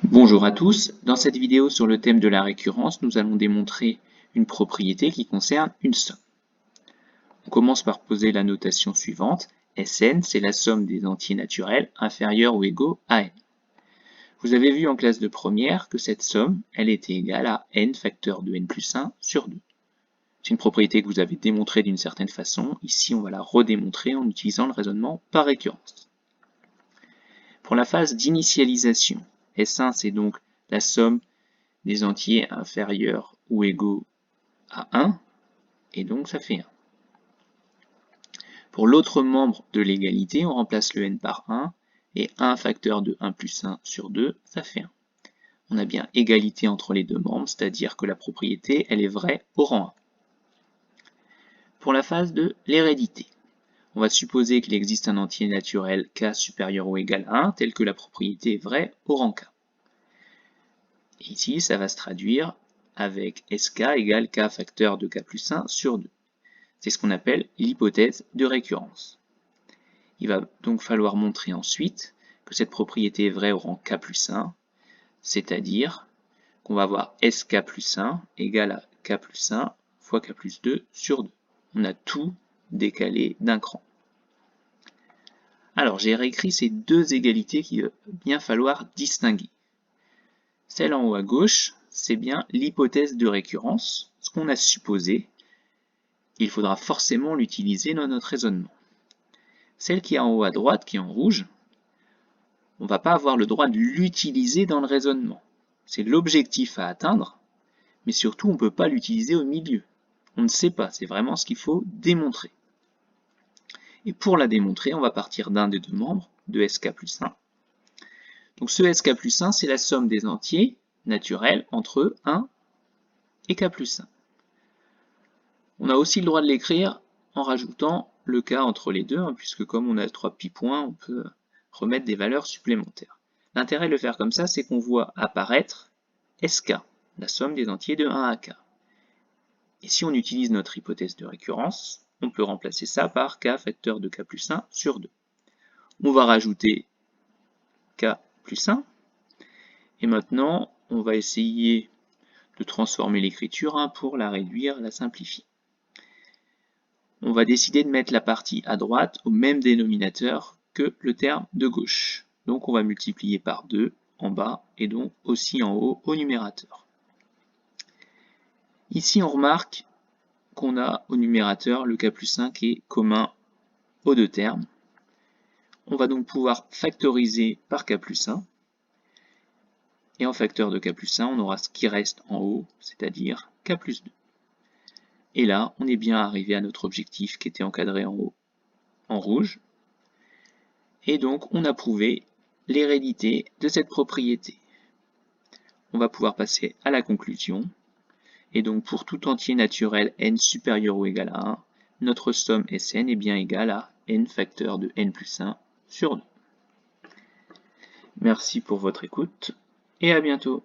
Bonjour à tous, dans cette vidéo sur le thème de la récurrence, nous allons démontrer une propriété qui concerne une somme. On commence par poser la notation suivante. Sn, c'est la somme des entiers naturels inférieurs ou égaux à n. Vous avez vu en classe de première que cette somme, elle était égale à n facteur de n plus 1 sur 2. C'est une propriété que vous avez démontrée d'une certaine façon. Ici, on va la redémontrer en utilisant le raisonnement par récurrence. Pour la phase d'initialisation, S1, c'est donc la somme des entiers inférieurs ou égaux à 1, et donc ça fait 1. Pour l'autre membre de l'égalité, on remplace le n par 1, et 1 facteur de 1 plus 1 sur 2, ça fait 1. On a bien égalité entre les deux membres, c'est-à-dire que la propriété, elle est vraie au rang 1. Pour la phase de l'hérédité, on va supposer qu'il existe un entier naturel k supérieur ou égal à 1, tel que la propriété est vraie au rang k. Et ici, ça va se traduire avec sk égale k facteur de k plus 1 sur 2. C'est ce qu'on appelle l'hypothèse de récurrence. Il va donc falloir montrer ensuite que cette propriété est vraie au rang k plus 1, c'est-à-dire qu'on va avoir sk plus 1 égale à k plus 1 fois k plus 2 sur 2. On a tout décalé d'un cran. Alors, j'ai réécrit ces deux égalités qu'il va bien falloir distinguer. Celle en haut à gauche, c'est bien l'hypothèse de récurrence, ce qu'on a supposé. Il faudra forcément l'utiliser dans notre raisonnement. Celle qui est en haut à droite, qui est en rouge, on ne va pas avoir le droit de l'utiliser dans le raisonnement. C'est l'objectif à atteindre, mais surtout on ne peut pas l'utiliser au milieu. On ne sait pas, c'est vraiment ce qu'il faut démontrer. Et pour la démontrer, on va partir d'un des deux membres, de sk plus 1. Donc ce sk plus 1, c'est la somme des entiers naturels entre 1 et k plus 1. On a aussi le droit de l'écrire en rajoutant le k entre les deux, puisque comme on a 3 petits points, on peut remettre des valeurs supplémentaires. L'intérêt de le faire comme ça, c'est qu'on voit apparaître sk, la somme des entiers de 1 à k. Et si on utilise notre hypothèse de récurrence, on peut remplacer ça par k facteur de k plus 1 sur 2. On va rajouter k plus 1, et maintenant, on va essayer de transformer l'écriture pour la réduire, la simplifier. On va décider de mettre la partie à droite au même dénominateur que le terme de gauche. Donc on va multiplier par 2 en bas et donc aussi en haut au numérateur. Ici on remarque qu'on a au numérateur le k plus 1 qui est commun aux deux termes. On va donc pouvoir factoriser par k plus 1. Et en facteur de k plus 1, on aura ce qui reste en haut, c'est-à-dire k plus 2. Et là, on est bien arrivé à notre objectif qui était encadré en haut en rouge. Et donc, on a prouvé l'hérédité de cette propriété. On va pouvoir passer à la conclusion. Et donc, pour tout entier naturel n supérieur ou égal à 1, notre somme Sn est bien égale à n facteur de n plus 1 sur 2. Merci pour votre écoute et à bientôt.